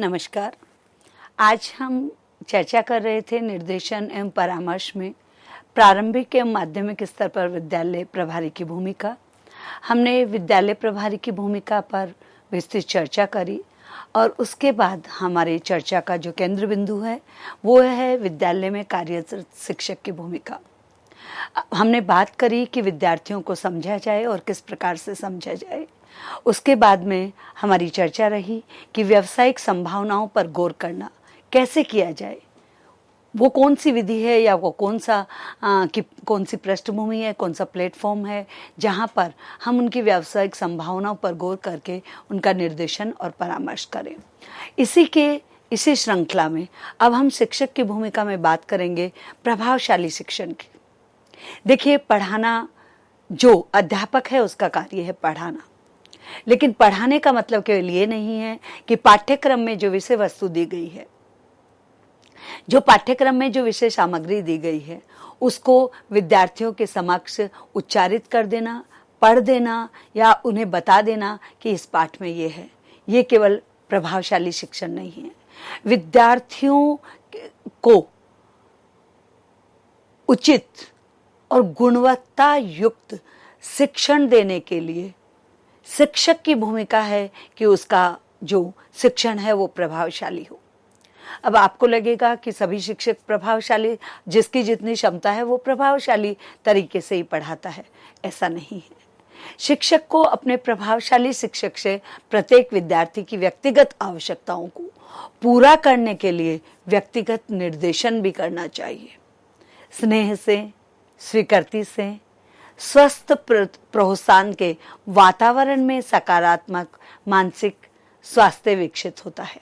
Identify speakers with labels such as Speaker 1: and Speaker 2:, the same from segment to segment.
Speaker 1: नमस्कार। आज हम चर्चा कर रहे थे निर्देशन एवं परामर्श में प्रारंभिक एवं माध्यमिक स्तर पर विद्यालय प्रभारी की भूमिका। हमने विद्यालय प्रभारी की भूमिका पर विस्तृत चर्चा करी और उसके बाद हमारे चर्चा का जो केंद्र बिंदु है वो है विद्यालय में कार्यरत शिक्षक की भूमिका। हमने बात करी कि विद्यार्थियों को समझा जाए और किस प्रकार से समझा जाए। उसके बाद में हमारी चर्चा रही कि व्यावसायिक संभावनाओं पर गौर करना कैसे किया जाए, वो कौन सी विधि है या वो कौन सी पृष्ठभूमि है, कौन सा प्लेटफॉर्म है जहाँ पर हम उनकी व्यावसायिक संभावनाओं पर गौर करके उनका निर्देशन और परामर्श करें। इसी श्रृंखला में अब हम शिक्षक की भूमिका में बात करेंगे प्रभावशाली शिक्षण की। देखिए, पढ़ाना, जो अध्यापक है उसका कार्य है पढ़ाना, लेकिन पढ़ाने का मतलब केवल ये नहीं है कि पाठ्यक्रम में जो विषय वस्तु दी गई है, जो पाठ्यक्रम में जो विषय सामग्री दी गई है, उसको विद्यार्थियों के समक्ष उच्चारित कर देना, पढ़ देना या उन्हें बता देना कि इस पाठ में ये है। ये केवल प्रभावशाली शिक्षण नहीं है। विद्यार्थियों को उचित और गुणवत्ता युक्त शिक्षण देने के लिए शिक्षक की भूमिका है कि उसका जो शिक्षण है वो प्रभावशाली हो। अब आपको लगेगा कि सभी शिक्षक प्रभावशाली, जिसकी जितनी क्षमता है वो प्रभावशाली तरीके से ही पढ़ाता है। ऐसा नहीं है। शिक्षक को अपने प्रभावशाली शिक्षक से प्रत्येक विद्यार्थी की व्यक्तिगत आवश्यकताओं को पूरा करने के लिए व्यक्तिगत निर्देशन भी करना चाहिए। स्नेह से, स्वीकृति से, स्वस्थ प्रोत्साहन के वातावरण में सकारात्मक मानसिक स्वास्थ्य विकसित होता है।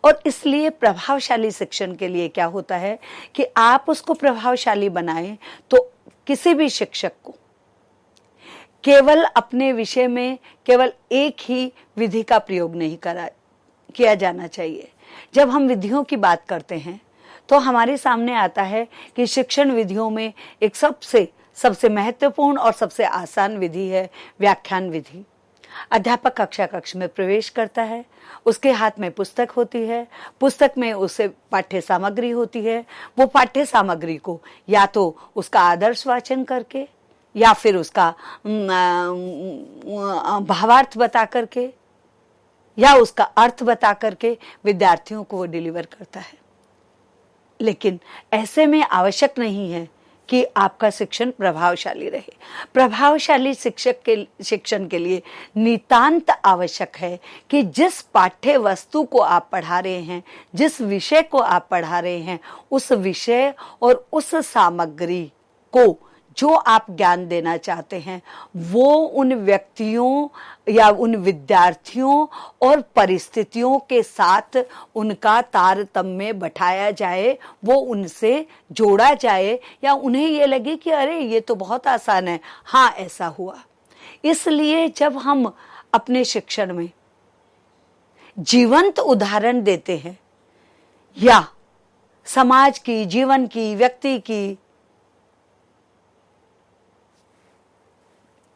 Speaker 1: और इसलिए प्रभावशाली शिक्षण के लिए क्या होता है कि आप उसको प्रभावशाली बनाएं तो किसी भी शिक्षक को केवल अपने विषय में केवल एक ही विधि का प्रयोग नहीं किया जाना चाहिए। जब हम विधियों की बात करते हैं तो हमारे सामने आता है कि शिक्षण विधियों में एक सबसे महत्वपूर्ण और सबसे आसान विधि है व्याख्यान विधि। अध्यापक कक्ष में प्रवेश करता है, उसके हाथ में पुस्तक होती है, पुस्तक में उसे पाठ्य सामग्री होती है। वो पाठ्य सामग्री को या तो उसका आदर्श वाचन करके या फिर उसका भावार्थ बता करके या उसका अर्थ बता करके विद्यार्थियों को वो डिलीवर करता है। लेकिन ऐसे में आवश्यक नहीं है कि आपका शिक्षण प्रभावशाली रहे। प्रभावशाली शिक्षण के लिए नितांत आवश्यक है कि जिस पाठ्य वस्तु को आप पढ़ा रहे हैं, जिस विषय को आप पढ़ा रहे हैं, उस विषय और उस सामग्री को जो आप ज्ञान देना चाहते हैं वो उन व्यक्तियों या उन विद्यार्थियों और परिस्थितियों के साथ उनका तारतम्य बैठाया जाए, वो उनसे जोड़ा जाए या उन्हें ये लगे कि अरे ये तो बहुत आसान है, हाँ ऐसा हुआ। इसलिए जब हम अपने शिक्षण में जीवंत उदाहरण देते हैं या समाज की, जीवन की, व्यक्ति की,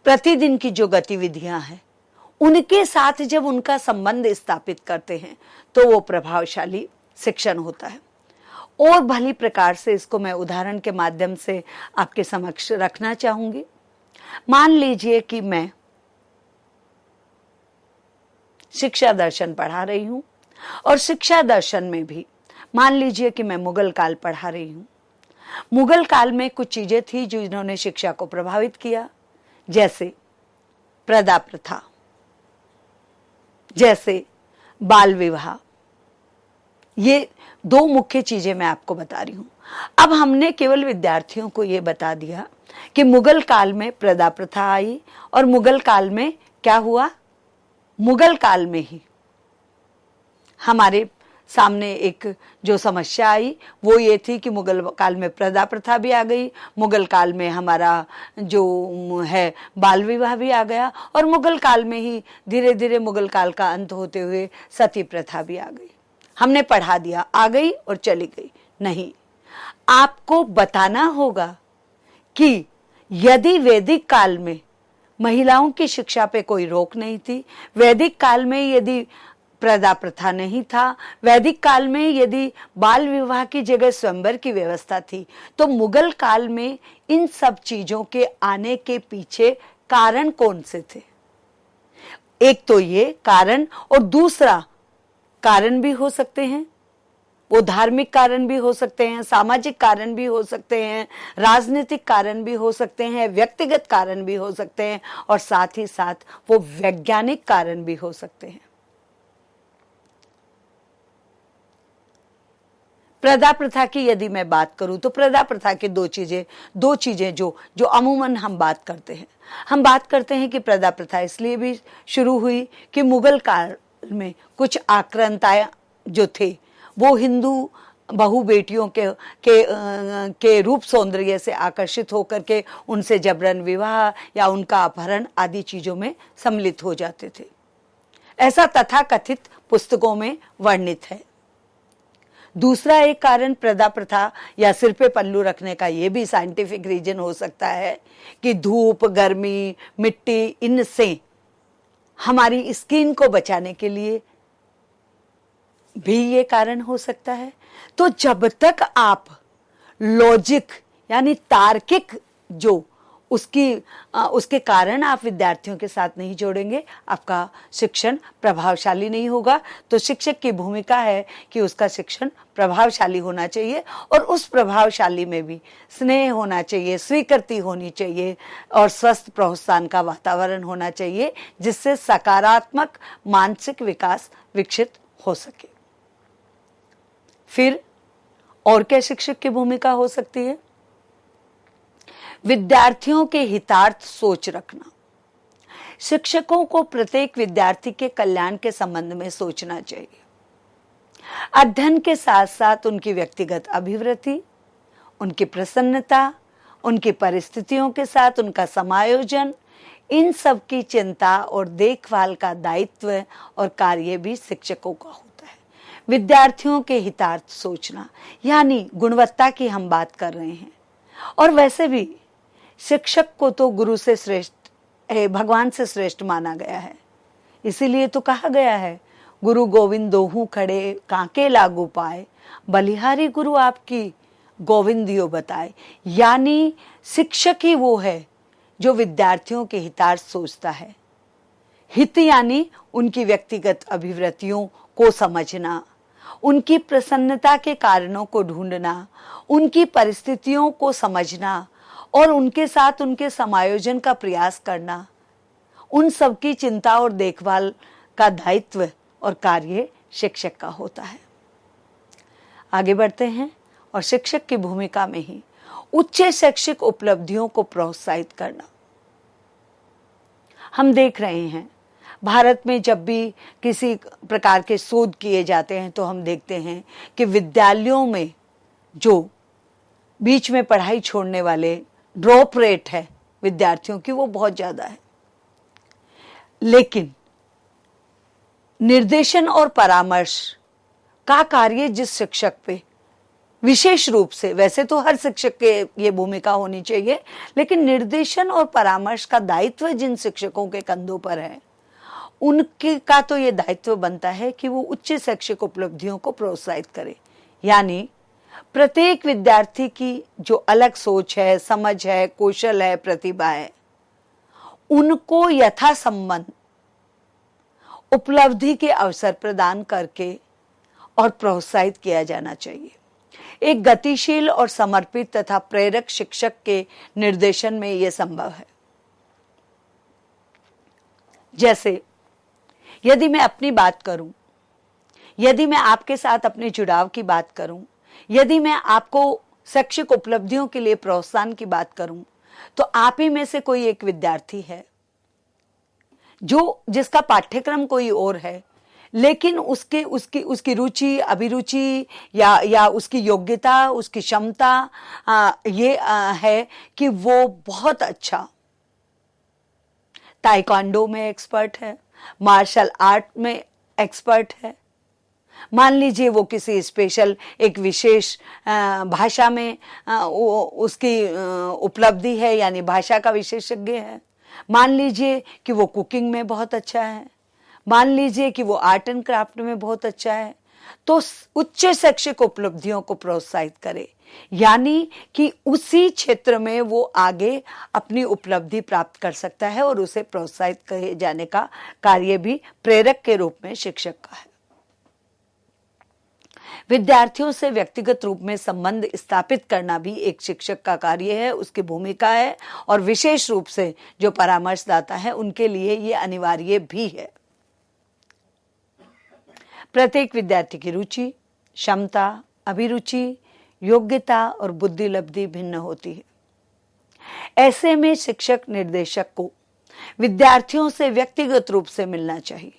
Speaker 1: प्रतिदिन की जो गतिविधियां हैं उनके साथ जब उनका संबंध स्थापित करते हैं तो वो प्रभावशाली शिक्षण होता है। और भली प्रकार से इसको मैं उदाहरण के माध्यम से आपके समक्ष रखना चाहूंगी। मान लीजिए कि मैं शिक्षा दर्शन पढ़ा रही हूं और शिक्षा दर्शन में भी मान लीजिए कि मैं मुगल काल पढ़ा रही हूं। मुगल काल में कुछ चीजें थी जो इन्होंने शिक्षा को प्रभावित किया, जैसे प्रदा प्रथा, जैसे बाल विवाह। ये दो मुख्य चीजें मैं आपको बता रही हूं। अब हमने केवल विद्यार्थियों को ये बता दिया कि मुगल काल में प्रदा प्रथा आई और मुगल काल में क्या हुआ। मुगल काल में ही हमारे सामने एक जो समस्या आई वो ये थी कि मुगल काल में प्रदा प्रथा भी आ गई, मुगल काल में हमारा जो है बाल विवाह भी आ गया और मुगल काल में ही धीरे धीरे मुगल काल का अंत होते हुए सती प्रथा भी आ गई। हमने पढ़ा दिया, आ गई और चली गई। नहीं, आपको बताना होगा कि यदि वैदिक काल में महिलाओं की शिक्षा पे कोई रोक नहीं थी, वैदिक काल में यदि प्रदा प्रथा नहीं था। वैदिक काल में यदि बाल विवाह की जगह स्वयंवर की व्यवस्था थी, तो मुगल काल में इन सब चीजों के आने के पीछे कारण कौन से थे? एक तो ये कारण, और दूसरा कारण भी हो सकते हैं, वो धार्मिक कारण भी हो सकते हैं, सामाजिक कारण भी हो सकते हैं, राजनीतिक कारण भी हो सकते हैं, व्यक्तिगत कारण भी हो सकते हैं, और साथ ही साथ वो वैज्ञानिक कारण भी हो सकते हैं। प्रदा प्रथा की यदि मैं बात करूं तो प्रदा प्रथा की दो चीजें जो अमूमन हम बात करते हैं कि प्रदा प्रथा इसलिए भी शुरू हुई कि मुगल काल में कुछ आक्रांताएं जो थे वो हिंदू बहु बेटियों के रूप सौंदर्य से आकर्षित होकर के उनसे जबरन विवाह या उनका अपहरण आदि चीजों में सम्मिलित हो जाते थे। ऐसा तथाकथित पुस्तकों में वर्णित है। दूसरा एक कारण प्रदा प्रथा या सिर पे पल्लू रखने का ये भी साइंटिफिक रीजन हो सकता है कि धूप, गर्मी, मिट्टी, इनसे हमारी स्किन को बचाने के लिए भी ये कारण हो सकता है। तो जब तक आप लॉजिक यानी तार्किक जो उसके कारण आप विद्यार्थियों के साथ नहीं जोड़ेंगे, आपका शिक्षण प्रभावशाली नहीं होगा। तो शिक्षक की भूमिका है कि उसका शिक्षण प्रभावशाली होना चाहिए, और उस प्रभावशाली में भी स्नेह होना चाहिए, स्वीकृति होनी चाहिए, और स्वस्थ प्रोत्साहन का वातावरण होना चाहिए, जिससे सकारात्मक मानसिक विकास विकसित हो सके। फिर और क्या शिक्षक की भूमिका हो सकती है? विद्यार्थियों के हितार्थ सोच रखना। शिक्षकों को प्रत्येक विद्यार्थी के कल्याण के संबंध में सोचना चाहिए। अध्ययन के साथ साथ उनकी व्यक्तिगत अभिवृद्धि, उनकी प्रसन्नता, उनकी परिस्थितियों के साथ उनका समायोजन, इन सब की चिंता और देखभाल का दायित्व और कार्य भी शिक्षकों का होता है। विद्यार्थियों के हितार्थ सोचना यानी गुणवत्ता की हम बात कर रहे हैं। और वैसे भी शिक्षक को तो गुरु से श्रेष्ठ, भगवान से श्रेष्ठ माना गया है। इसीलिए तो कहा गया है, गुरु गोविंद दोहू खड़े कांके लागू पाए, बलिहारी गुरु आपकी गोविंदियो बताए। यानी शिक्षक ही वो है जो विद्यार्थियों के हितार्थ सोचता है। हित यानी उनकी व्यक्तिगत अभिवृत्तियों को समझना, उनकी प्रसन्नता के कारणों को ढूंढना, उनकी परिस्थितियों को समझना और उनके साथ उनके समायोजन का प्रयास करना, उन सब की चिंता और देखभाल का दायित्व और कार्य शिक्षक का होता है। आगे बढ़ते हैं, और शिक्षक की भूमिका में ही उच्च शैक्षिक उपलब्धियों को प्रोत्साहित करना। हम देख रहे हैं भारत में जब भी किसी प्रकार के शोध किए जाते हैं तो हम देखते हैं कि विद्यालयों में जो बीच में पढ़ाई छोड़ने वाले ड्रॉप रेट है विद्यार्थियों की, वो बहुत ज्यादा है। लेकिन निर्देशन और परामर्श का कार्य जिस शिक्षक पे विशेष रूप से, वैसे तो हर शिक्षक के ये भूमिका होनी चाहिए, लेकिन निर्देशन और परामर्श का दायित्व जिन शिक्षकों के कंधों पर है, उनके का तो ये दायित्व बनता है कि वो उच्च शैक्षिक उपलब्धियों को प्रोत्साहित करे। यानी प्रत्येक विद्यार्थी की जो अलग सोच है, समझ है, कौशल है, प्रतिभा है, उनको यथासंबंध उपलब्धि के अवसर प्रदान करके और प्रोत्साहित किया जाना चाहिए। एक गतिशील और समर्पित तथा प्रेरक शिक्षक के निर्देशन में यह संभव है। जैसे यदि मैं अपनी बात करूं, यदि मैं आपके साथ अपने जुड़ाव की बात करूं, यदि मैं आपको शैक्षिक उपलब्धियों के लिए प्रोत्साहन की बात करूं, तो आप ही में से कोई एक विद्यार्थी है जिसका पाठ्यक्रम कोई और है, लेकिन उसकी रुचि, अभिरुचि या उसकी योग्यता, उसकी क्षमता ये है कि वो बहुत अच्छा ताइक्वांडो में एक्सपर्ट है, मार्शल आर्ट में एक्सपर्ट है। मान लीजिए वो किसी स्पेशल एक विशेष भाषा में उसकी उपलब्धि है, यानी भाषा का विशेषज्ञ है। मान लीजिए कि वो कुकिंग में बहुत अच्छा है। मान लीजिए कि वो आर्ट एंड क्राफ्ट में बहुत अच्छा है, तो उच्च शैक्षिक उपलब्धियों को प्रोत्साहित करे, यानी कि उसी क्षेत्र में वो आगे अपनी उपलब्धि प्राप्त कर सकता है और उसे प्रोत्साहित किए जाने का कार्य भी प्रेरक के रूप में शिक्षक का है। विद्यार्थियों से व्यक्तिगत रूप में संबंध स्थापित करना भी एक शिक्षक का कार्य है, उसकी भूमिका है, और विशेष रूप से जो परामर्शदाता है उनके लिए ये अनिवार्य भी है। प्रत्येक विद्यार्थी की रुचि, क्षमता, अभिरुचि, योग्यता और बुद्धिलब्धि भिन्न होती है। ऐसे में शिक्षक निर्देशक को विद्यार्थियों से व्यक्तिगत रूप से मिलना चाहिए।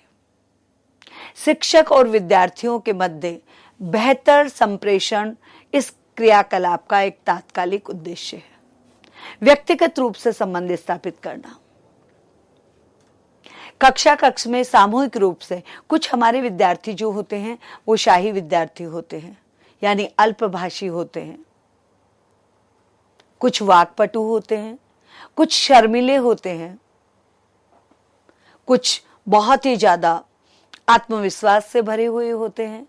Speaker 1: शिक्षक और विद्यार्थियों के मध्य बेहतर संप्रेषण इस क्रियाकलाप का एक तात्कालिक उद्देश्य है। व्यक्तिगत रूप से संबंध स्थापित करना। कक्ष में सामूहिक रूप से कुछ हमारे विद्यार्थी जो होते हैं वो शाही विद्यार्थी होते हैं, यानी अल्पभाषी होते हैं, कुछ वाक्पटु होते हैं, कुछ शर्मीले होते हैं, कुछ बहुत ही ज्यादा आत्मविश्वास से भरे हुए होते हैं।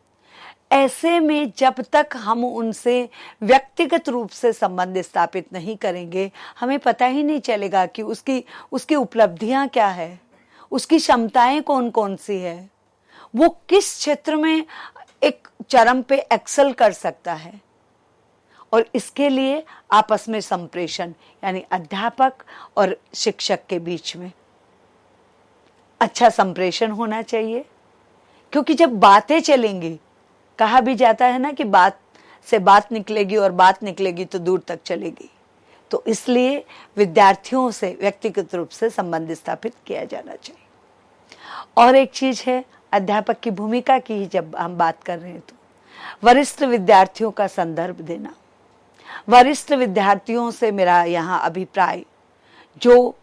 Speaker 1: ऐसे में जब तक हम उनसे व्यक्तिगत रूप से संबंध स्थापित नहीं करेंगे, हमें पता ही नहीं चलेगा कि उसकी उपलब्धियां क्या है, उसकी क्षमताएं कौन कौन सी है, वो किस क्षेत्र में एक चरम पे एक्सेल कर सकता है। और इसके लिए आपस में संप्रेषण, यानी अध्यापक और शिक्षक के बीच में अच्छा संप्रेषण होना चाहिए, क्योंकि जब बातें चलेंगी, कहा भी जाता है ना कि बात से बात निकलेगी और बात निकलेगी तो दूर तक चलेगी। तो इसलिए विद्यार्थियों से व्यक्तिगत रूप से संबंध स्थापित किया जाना चाहिए। और एक चीज है, अध्यापक की भूमिका की ही जब हम बात कर रहे हैं तो वरिष्ठ विद्यार्थियों का संदर्भ देना। वरिष्ठ विद्यार्थियों से मेरा यहाँ अभिप्राय जो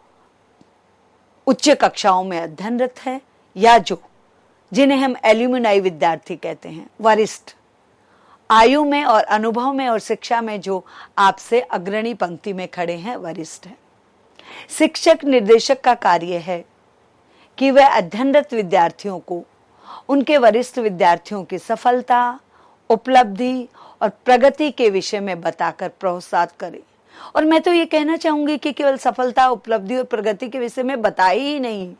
Speaker 1: उच्च कक्षाओं में अध्ययनरत है या जिन्हें हम एल्यूमिनाई विद्यार्थी कहते हैं, वरिष्ठ आयु में और अनुभव में और शिक्षा में जो आपसे अग्रणी पंक्ति में खड़े हैं, वरिष्ठ हैं। शिक्षक निर्देशक का कार्य है कि वह अध्ययनरत विद्यार्थियों को उनके वरिष्ठ विद्यार्थियों की सफलता, उपलब्धि और प्रगति के विषय में बताकर प्रोत्साहित करे। और मैं तो ये कहना चाहूंगी कि केवल सफलता, उपलब्धि और प्रगति के विषय में बताए ही नहीं,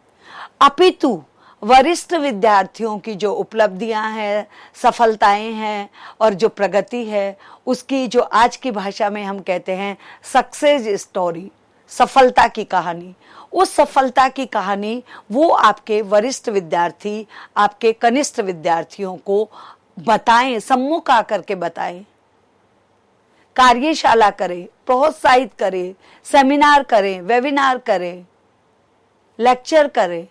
Speaker 1: अपितु वरिष्ठ विद्यार्थियों की जो उपलब्धियां हैं, सफलताएं हैं और जो प्रगति है, उसकी जो आज की भाषा में हम कहते हैं सक्सेस स्टोरी, सफलता की कहानी, उस सफलता की कहानी वो आपके वरिष्ठ विद्यार्थी आपके कनिष्ठ विद्यार्थियों को बताएं, सम्मुख आकर के बताएं, कार्यशाला करें, प्रोत्साहित करें, सेमिनार करें, वेबिनार करें, लेक्चर करें,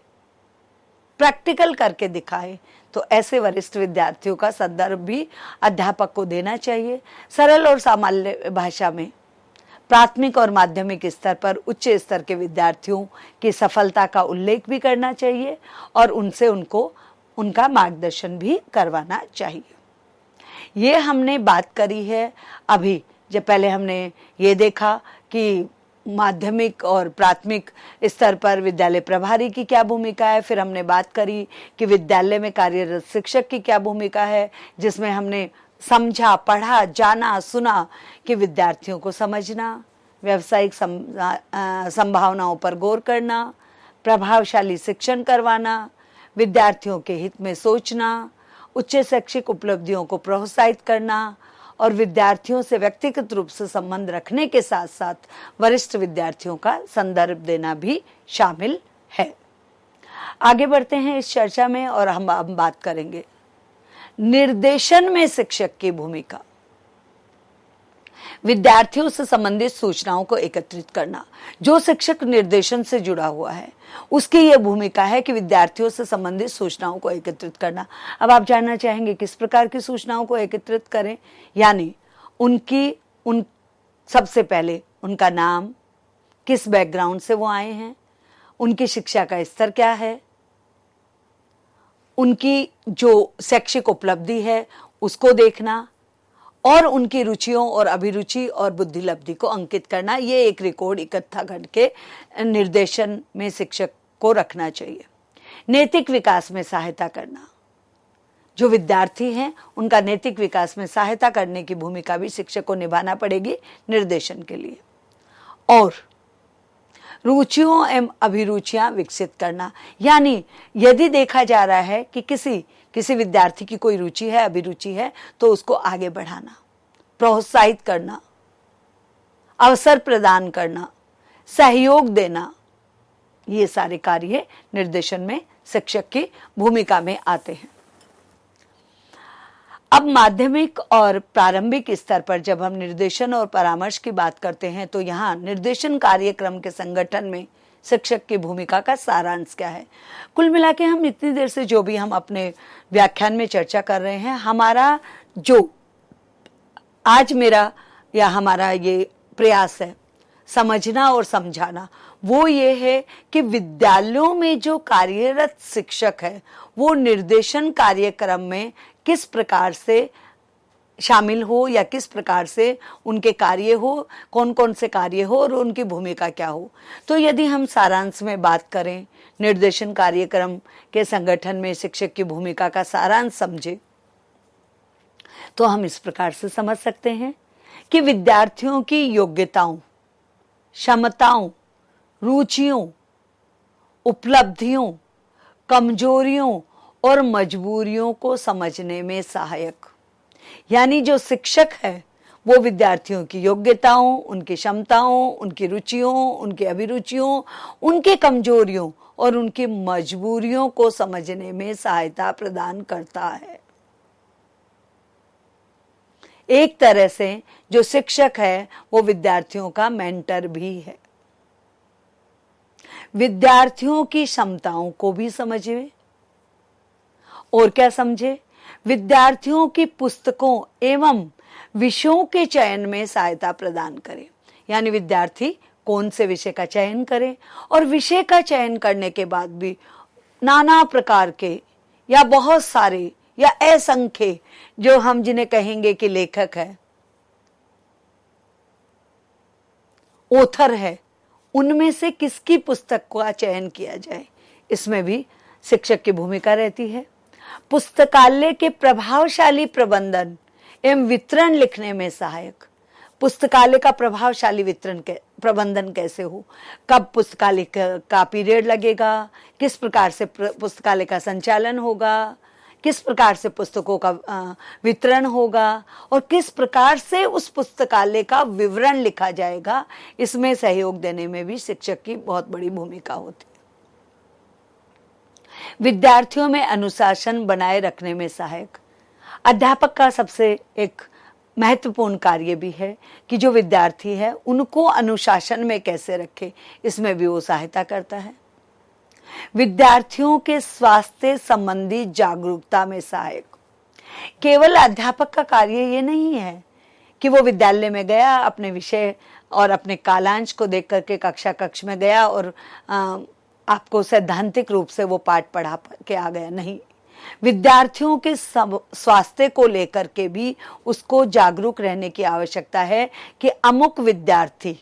Speaker 1: प्रैक्टिकल करके दिखाए। तो ऐसे वरिष्ठ विद्यार्थियों का संदर्भ भी अध्यापक को देना चाहिए। सरल और सामान्य भाषा में प्राथमिक और माध्यमिक स्तर पर उच्च स्तर के विद्यार्थियों की सफलता का उल्लेख भी करना चाहिए और उनसे उनका मार्गदर्शन भी करवाना चाहिए। ये हमने बात करी है अभी, जब पहले हमने ये देखा कि माध्यमिक और प्राथमिक स्तर पर विद्यालय प्रभारी की क्या भूमिका है, फिर हमने बात करी कि विद्यालय में कार्यरत शिक्षक की क्या भूमिका है, जिसमें हमने समझा, पढ़ा, जाना, सुना कि विद्यार्थियों को समझना, व्यावसायिक संभावनाओं पर गौर करना, प्रभावशाली शिक्षण करवाना, विद्यार्थियों के हित में सोचना, उच्च शैक्षिक उपलब्धियों को प्रोत्साहित करना और विद्यार्थियों से व्यक्तिगत रूप से संबंध रखने के साथ साथ वरिष्ठ विद्यार्थियों का संदर्भ देना भी शामिल है। आगे बढ़ते हैं इस चर्चा में और हम बात करेंगे निर्देशन में शिक्षक की भूमिका। विद्यार्थियों से संबंधित सूचनाओं को एकत्रित करना। जो शिक्षक निर्देशन से जुड़ा हुआ है उसकी यह भूमिका है कि विद्यार्थियों से संबंधित सूचनाओं को एकत्रित करना। अब आप जानना चाहेंगे किस प्रकार की सूचनाओं को एकत्रित करें, यानी सबसे पहले उनका नाम, किस बैकग्राउंड से वो आए हैं, उनकी शिक्षा का स्तर क्या है, उनकी जो शैक्षिक उपलब्धि है उसको देखना और उनकी रुचियों और अभिरुचि और बुद्धिलब्धि को अंकित करना। ये एक रिकॉर्ड इकट्ठा करके निर्देशन में शिक्षक को रखना चाहिए। नैतिक विकास में सहायता करना, जो विद्यार्थी हैं उनका नैतिक विकास में सहायता करने की भूमिका भी शिक्षक को निभाना पड़ेगी निर्देशन के लिए। और रुचियों एवं अभिरुचियां विकसित करना, यानी यदि देखा जा रहा है कि किसी विद्यार्थी की कोई रुचि है, अभिरुचि है, तो उसको आगे बढ़ाना, प्रोत्साहित करना, अवसर प्रदान करना, सहयोग देना, ये सारे कार्य निर्देशन में शिक्षक की भूमिका में आते हैं। अब माध्यमिक और प्रारंभिक स्तर पर जब हम निर्देशन और परामर्श की बात करते हैं तो यहाँ निर्देशन कार्यक्रम के संगठन में शिक्षक की भूमिका का सारांश क्या है। कुल मिला के हम इतनी देर से जो भी हम अपने व्याख्यान में चर्चा कर रहे हैं, हमारा जो आज मेरा या हमारा ये प्रयास है समझना और समझाना, वो ये है कि विद्यालयों में जो कार्यरत शिक्षक है वो निर्देशन कार्यक्रम में किस प्रकार से शामिल हो या किस प्रकार से उनके कार्य हो, कौन कौन से कार्य हो और उनकी भूमिका क्या हो। तो यदि हम सारांश में बात करें, निर्देशन कार्यक्रम के संगठन में शिक्षक की भूमिका का सारांश समझे, तो हम इस प्रकार से समझ सकते हैं कि विद्यार्थियों की योग्यताओं, क्षमताओं, रुचियों, उपलब्धियों, कमजोरियों और मजबूरियों को समझने में सहायक, यानी जो शिक्षक है वो विद्यार्थियों की योग्यताओं, उनकी क्षमताओं, उनकी रुचियों, उनकी अभिरुचियों, उनके कमजोरियों और उनकी मजबूरियों को समझने में सहायता प्रदान करता है। एक तरह से जो शिक्षक है वो विद्यार्थियों का मेंटर भी है। विद्यार्थियों की क्षमताओं को भी समझे और क्या समझे, विद्यार्थियों की पुस्तकों एवं विषयों के चयन में सहायता प्रदान करे, यानी विद्यार्थी कौन से विषय का चयन करे और विषय का चयन करने के बाद भी नाना प्रकार के या बहुत सारे या असंख्य जो हम जिन्हें कहेंगे कि लेखक है, ऑथर है, उनमें से किसकी पुस्तक का चयन किया जाए, इसमें भी शिक्षक की भूमिका रहती है। पुस्तकालय के प्रभावशाली प्रबंधन एवं वितरण लिखने में सहायक, पुस्तकालय का प्रभावशाली वितरण प्रबंधन कैसे हो, कब पुस्तकालय का पीरियड लगेगा, किस प्रकार से पुस्तकालय का संचालन होगा, किस प्रकार से पुस्तकों का वितरण होगा और किस प्रकार से उस पुस्तकालय का विवरण लिखा जाएगा, इसमें सहयोग देने में भी शिक्षक की बहुत बड़ी भूमिका होती है। विद्यार्थियों में अनुशासन बनाए रखने में सहायक, अध्यापक का सबसे एक महत्वपूर्ण कार्य भी है कि जो विद्यार्थी है उनको अनुशासन में कैसे रखे, इसमें भी वो सहायता करता है। विद्यार्थियों के स्वास्थ्य संबंधी जागरूकता में सहायक, केवल अध्यापक का कार्य ये नहीं है कि वो विद्यालय में गया, अपने विषय और अपने कालांश को देख करके कक्ष में गया और आपको सैद्धांतिक रूप से वो पाठ पढ़ा के आ गया, नहीं, विद्यार्थियों के स्वास्थ्य को लेकर के भी उसको जागरूक रहने की आवश्यकता है कि अमुक विद्यार्थी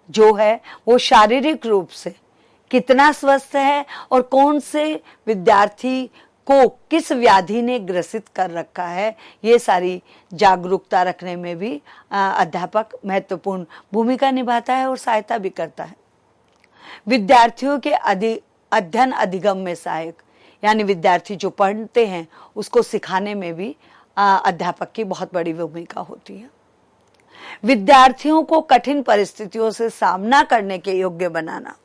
Speaker 1: जो है वो शारीरिक रूप से कितना स्वस्थ है और कौन से विद्यार्थी को किस व्याधि ने ग्रसित कर रखा है, ये सारी जागरूकता रखने में भी अध्यापक महत्वपूर्ण भूमिका निभाता है और सहायता भी करता है। विद्यार्थियों के अध्ययन अधिगम में सहायक, यानी विद्यार्थी जो पढ़ते हैं उसको सिखाने में भी अध्यापक की बहुत बड़ी भूमिका होती है। विद्यार्थियों को कठिन परिस्थितियों से सामना करने के योग्य बनाना,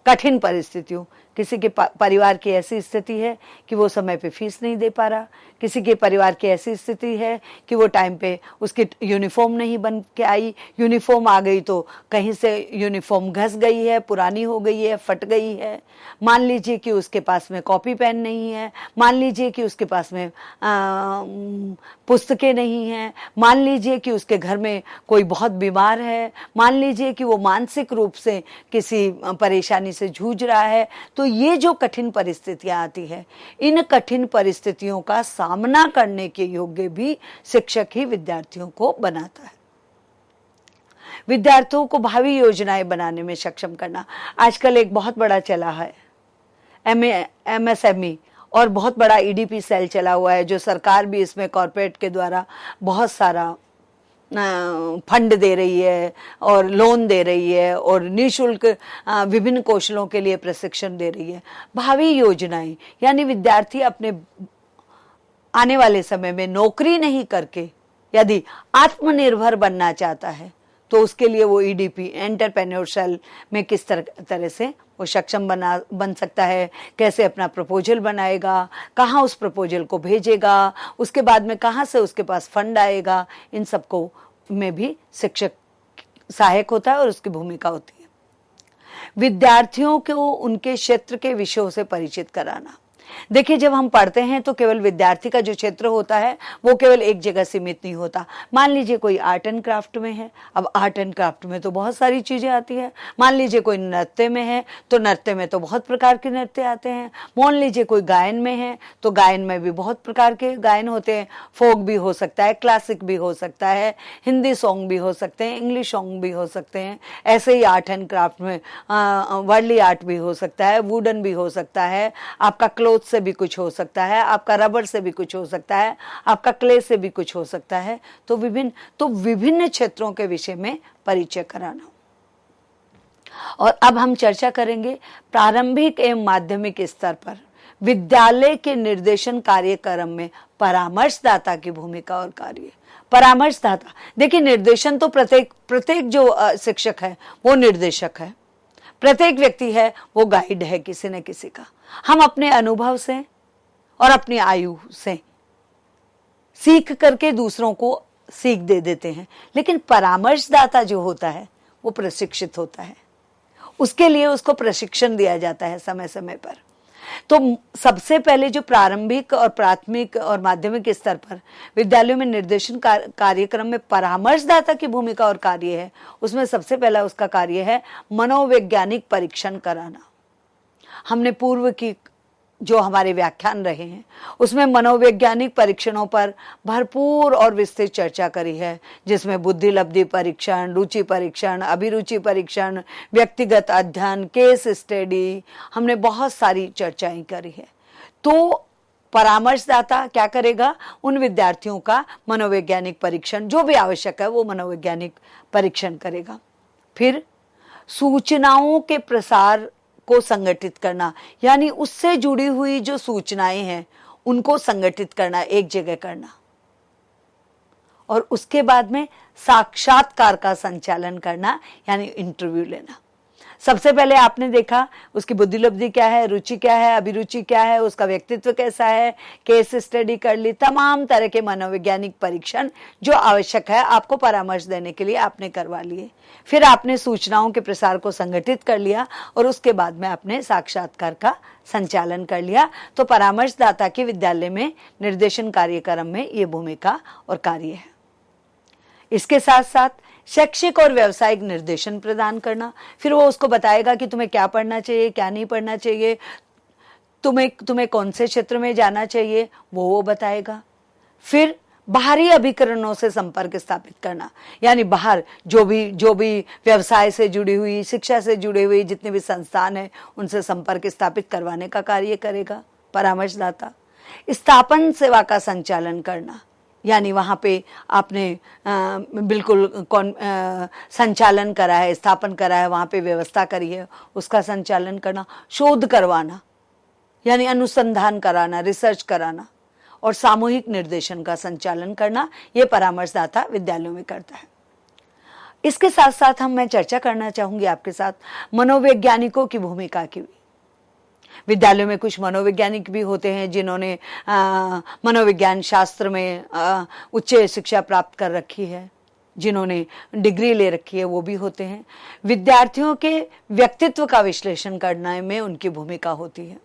Speaker 1: कठिन परिस्थितियों, किसी के परिवार की ऐसी स्थिति है कि वो समय पे फीस नहीं दे पा रहा, किसी के परिवार की ऐसी स्थिति है कि वो टाइम पे उसकी यूनिफॉर्म नहीं बन के आई, यूनिफॉर्म आ गई तो कहीं से यूनिफॉर्म घस गई है, पुरानी हो गई है, फट गई है, मान लीजिए कि उसके पास में कॉपी पेन नहीं है, मान लीजिए कि उसके पास में पुस्तकें नहीं हैं, मान लीजिए कि उसके घर में कोई बहुत बीमार है, मान लीजिए कि वो मानसिक रूप से किसी परेशानी से जूझ रहा है। तो ये जो कठिन परिस्थितियां आती है, इन कठिन परिस्थितियों का सामना करने के योग्य भी शिक्षक ही विद्यार्थियों को बनाता है। विद्यार्थियों को भावी योजनाएं बनाने में सक्षम करना, आजकल एक बहुत बड़ा चला है MSME और बहुत बड़ा EDP सेल चला हुआ है, जो सरकार भी इसमें कॉरपोरेट के द्वारा बहुत सारा फंड दे रही है और लोन दे रही है और निःशुल्क विभिन्न कौशलों के लिए प्रशिक्षण दे रही है। भावी योजनाएं, यानी विद्यार्थी अपने आने वाले समय में नौकरी नहीं करके यदि आत्मनिर्भर बनना चाहता है तो उसके लिए वो EDP एंटरप्रेन्योर सेल में किस तरह से वो सक्षम बन सकता है, कैसे अपना प्रपोजल बनाएगा, कहाँ उस प्रपोजल को भेजेगा, उसके बाद में कहाँ से उसके पास फंड आएगा, इन सबको में भी शिक्षक सहायक होता है और उसकी भूमिका होती है। विद्यार्थियों को उनके क्षेत्र के विषयों से परिचित कराना। देखिए, जब हम पढ़ते हैं तो केवल विद्यार्थी का जो क्षेत्र होता है वो केवल एक जगह सीमित नहीं होता। मान लीजिए कोई आर्ट एंड क्राफ्ट में है, अब आर्ट एंड क्राफ्ट में तो बहुत सारी चीजें आती है। मान लीजिए कोई नृत्य में है तो नृत्य में तो बहुत प्रकार के नृत्य आते हैं। मान लीजिए कोई गायन में है तो गायन में भी बहुत प्रकार के गायन होते हैं। फोक भी हो सकता है, क्लासिक भी हो सकता है, हिंदी सॉन्ग भी हो सकते हैं, इंग्लिश सॉन्ग भी हो सकते हैं। ऐसे ही आर्ट एंड क्राफ्ट में वर्ली आर्ट भी हो सकता है, वुडन भी हो सकता है, आपका क्लोथ से भी कुछ हो सकता है, आपका रबर से भी कुछ हो सकता है, आपका क्ले से भी कुछ हो सकता है। तो विभिन्न क्षेत्रों के विषय में परिचय कराना। और अब हम चर्चा करेंगे प्रारंभिक एवं माध्यमिक स्तर पर विद्यालय के निर्देशन कार्यक्रम में परामर्शदाता की भूमिका और कार्य। परामर्शदाता, देखिए निर्देशन तो प्रत्येक जो शिक्षक है वो निर्देशक है, प्रत्येक व्यक्ति है वो गाइड है किसी न किसी का। हम अपने अनुभव से और अपनी आयु से सीख करके दूसरों को सीख दे देते हैं, लेकिन परामर्शदाता जो होता है वो प्रशिक्षित होता है, उसके लिए उसको प्रशिक्षण दिया जाता है समय समय पर। तो सबसे पहले जो प्रारंभिक और प्राथमिक और माध्यमिक स्तर पर विद्यालयों में निर्देशन कार्यक्रम में परामर्शदाता की भूमिका और कार्य है, उसमें सबसे पहला उसका कार्य है मनोवैज्ञानिक परीक्षण कराना। हमने पूर्व की जो हमारे व्याख्यान रहे हैं उसमें मनोवैज्ञानिक परीक्षणों पर भरपूर और विस्तृत चर्चा करी है, जिसमें बुद्धि लब्धि परीक्षण, रुचि परीक्षण, अभिरुचि परीक्षण, व्यक्तिगत अध्ययन, केस स्टडी, हमने बहुत सारी चर्चाएं करी है। तो परामर्शदाता क्या करेगा, उन विद्यार्थियों का मनोवैज्ञानिक परीक्षण जो भी आवश्यक है वो मनोवैज्ञानिक परीक्षण करेगा। फिर सूचनाओं के प्रसार को संगठित करना, यानी उससे जुड़ी हुई जो सूचनाएं हैं उनको संगठित करना, एक जगह करना। और उसके बाद में साक्षात्कार का संचालन करना, यानी इंटरव्यू लेना। सबसे पहले आपने देखा उसकी बुद्धि लब्धि क्या है, रुचि क्या है, अभिरुचि क्या है, उसका व्यक्तित्व कैसा है, केस स्टडी कर ली, तमाम तरह के मनोवैज्ञानिक परीक्षण जो आवश्यक है आपको परामर्श देने के लिए आपने करवा लिए। फिर आपने सूचनाओं के प्रसार को संगठित कर लिया और उसके बाद में आपने साक्षात्कार का संचालन कर लिया। तो परामर्शदाता की विद्यालय में निर्देशन कार्यक्रम में ये भूमिका और कार्य है। इसके साथ साथ शैक्षिक और व्यावसायिक निर्देशन प्रदान करना। फिर वो उसको बताएगा कि तुम्हें क्या पढ़ना चाहिए, क्या नहीं पढ़ना चाहिए, तुम्हें कौन से क्षेत्र में जाना चाहिए, वो बताएगा। फिर बाहरी अभिकरणों से संपर्क स्थापित करना, यानी बाहर जो भी व्यवसाय से जुड़ी हुई, शिक्षा से जुड़ी हुई जितने भी संस्थान है उनसे संपर्क स्थापित करवाने का कार्य करेगा परामर्शदाता। स्थापन सेवा का संचालन करना, यानी वहाँ पे आपने बिल्कुल संचालन करा है, स्थापन करा है, वहाँ पे व्यवस्था करी है, उसका संचालन करना। शोध करवाना, यानी अनुसंधान कराना, रिसर्च कराना। और सामूहिक निर्देशन का संचालन करना, ये परामर्शदाता विद्यालयों में करता है। इसके साथ साथ मैं चर्चा करना चाहूंगी आपके साथ मनोवैज्ञानिकों की भूमिका की। विद्यालयों में कुछ मनोवैज्ञानिक भी होते हैं जिन्होंने मनोविज्ञान शास्त्र में उच्च शिक्षा प्राप्त कर रखी है, जिन्होंने डिग्री ले रखी है, वो भी होते हैं। विद्यार्थियों के व्यक्तित्व का विश्लेषण करने में उनकी भूमिका होती है।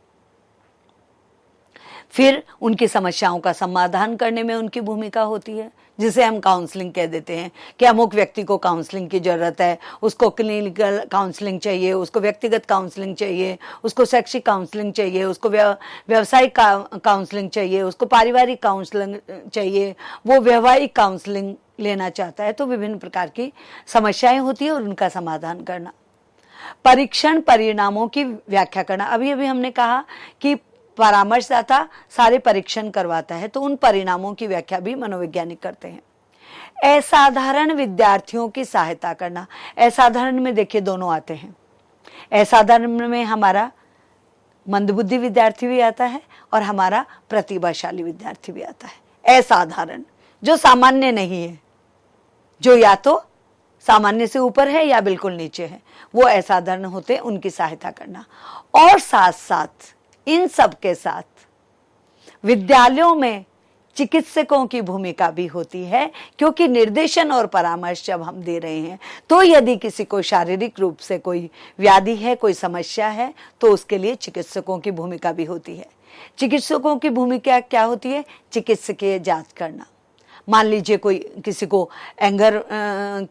Speaker 1: फिर उनकी समस्याओं का समाधान करने में उनकी भूमिका होती है, जिसे हम काउंसलिंग कह देते हैं कि अमुक व्यक्ति को काउंसलिंग की जरूरत है, उसको क्लिनिकल काउंसलिंग चाहिए, उसको व्यक्तिगत काउंसलिंग चाहिए, उसको शैक्षिक काउंसलिंग चाहिए, उसको व्यावसायिक काउंसलिंग चाहिए, उसको पारिवारिक काउंसलिंग चाहिए, वो वैवाहिक काउंसलिंग लेना चाहता है। तो विभिन्न प्रकार की समस्याएं होती है और उनका समाधान करना। परीक्षण परिणामों की व्याख्या करना। अभी अभी हमने कहा कि परामर्शदाता सारे परीक्षण करवाता है, तो उन परिणामों की व्याख्या भी मनोवैज्ञानिक करते हैं। असाधारण विद्यार्थियों की सहायता करना। असाधारण में देखिए दोनों आते हैं। असाधारण में हमारा मंदबुद्धि विद्यार्थी भी आता है और हमारा प्रतिभाशाली विद्यार्थी भी आता है। असाधारण जो सामान्य नहीं है, जो या तो सामान्य से ऊपर है या बिल्कुल नीचे है, वो असाधारण होते, उनकी सहायता करना। और साथ साथ इन सब के साथ विद्यालयों में चिकित्सकों की भूमिका भी होती है, क्योंकि निर्देशन और परामर्श जब हम दे रहे हैं तो यदि किसी को शारीरिक रूप से कोई व्याधि है, कोई समस्या है, तो उसके लिए चिकित्सकों की भूमिका भी होती है। चिकित्सकों की भूमिका क्या होती है? चिकित्सकीय जांच करना। मान लीजिए कोई किसी को एंगर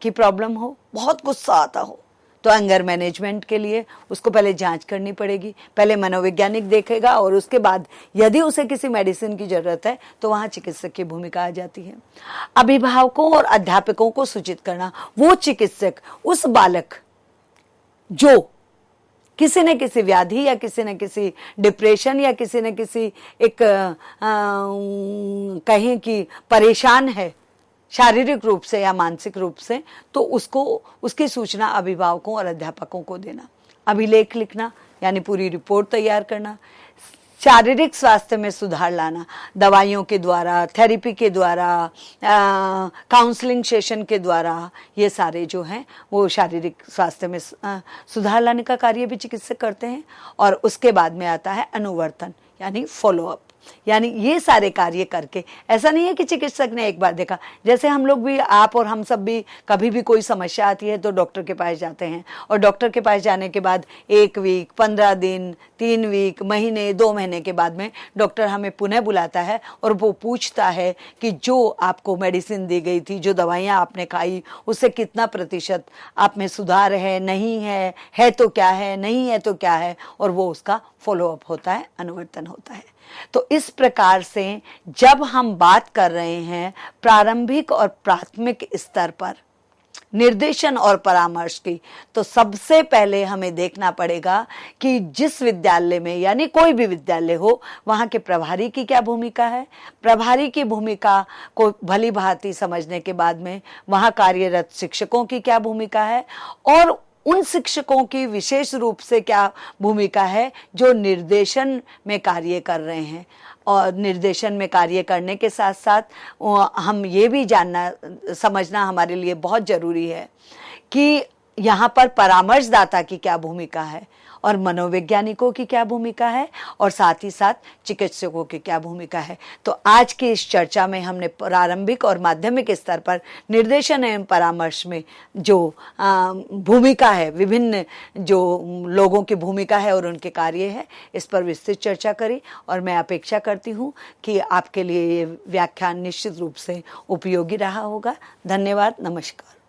Speaker 1: की प्रॉब्लम हो, बहुत गुस्सा आता हो, तो एंगर मैनेजमेंट के लिए उसको पहले जांच करनी पड़ेगी। पहले मनोवैज्ञानिक देखेगा और उसके बाद यदि उसे किसी मेडिसिन की जरूरत है तो वहां चिकित्सक की भूमिका आ जाती है। अभिभावकों और अध्यापकों को सूचित करना। वो चिकित्सक उस बालक जो किसी न किसी व्याधि या किसी न किसी डिप्रेशन या किसी न किसी एक कहें कि परेशान है शारीरिक रूप से या मानसिक रूप से, तो उसको उसकी सूचना अभिभावकों और अध्यापकों को देना। अभिलेख लिखना यानी पूरी रिपोर्ट तैयार करना। शारीरिक स्वास्थ्य में सुधार लाना, दवाइयों के द्वारा, थेरेपी के द्वारा, काउंसलिंग सेशन के द्वारा, ये सारे जो हैं वो शारीरिक स्वास्थ्य में सुधार लाने का कार्य भी चिकित्सक करते हैं। और उसके बाद में आता है अनुवर्तन यानी फॉलोअप। यानी ये सारे कार्य करके, ऐसा नहीं है कि चिकित्सक ने एक बार देखा, जैसे हम लोग भी, आप और हम सब भी कभी भी कोई समस्या आती है तो डॉक्टर के पास जाते हैं, और डॉक्टर के पास जाने के बाद 1 वीक, 15 दिन, 3 वीक, महीने, 2 महीने के बाद में डॉक्टर हमें पुनः बुलाता है और वो पूछता है कि जो आपको मेडिसिन दी गई थी, जो दवाइयाँ आपने खाई, उससे कितना प्रतिशत आप में सुधार है, नहीं है तो क्या है, नहीं है तो क्या है, और वो उसका फॉलोअप होता है, अनुवर्तन होता है। तो इस प्रकार से जब हम बात कर रहे हैं प्रारंभिक और प्राथमिक स्तर पर निर्देशन और परामर्श की, तो सबसे पहले हमें देखना पड़ेगा कि जिस विद्यालय में, यानी कोई भी विद्यालय हो, वहां के प्रभारी की क्या भूमिका है। प्रभारी की भूमिका को भली भांति समझने के बाद में वहां कार्यरत शिक्षकों की क्या भूमिका है, और उन शिक्षकों की विशेष रूप से क्या भूमिका है जो निर्देशन में कार्य कर रहे हैं। और निर्देशन में कार्य करने के साथ साथ हम ये भी जानना समझना हमारे लिए बहुत जरूरी है कि यहाँ पर परामर्शदाता की क्या भूमिका है, और मनोवैज्ञानिकों की क्या भूमिका है, और साथ ही साथ चिकित्सकों की क्या भूमिका है। तो आज की इस चर्चा में हमने प्रारंभिक और माध्यमिक स्तर पर निर्देशन एवं परामर्श में जो भूमिका है, विभिन्न जो लोगों की भूमिका है और उनके कार्य है, इस पर विस्तृत चर्चा करी। और मैं अपेक्षा करती हूँ कि आपके लिए ये व्याख्यान निश्चित रूप से उपयोगी रहा होगा। धन्यवाद, नमस्कार।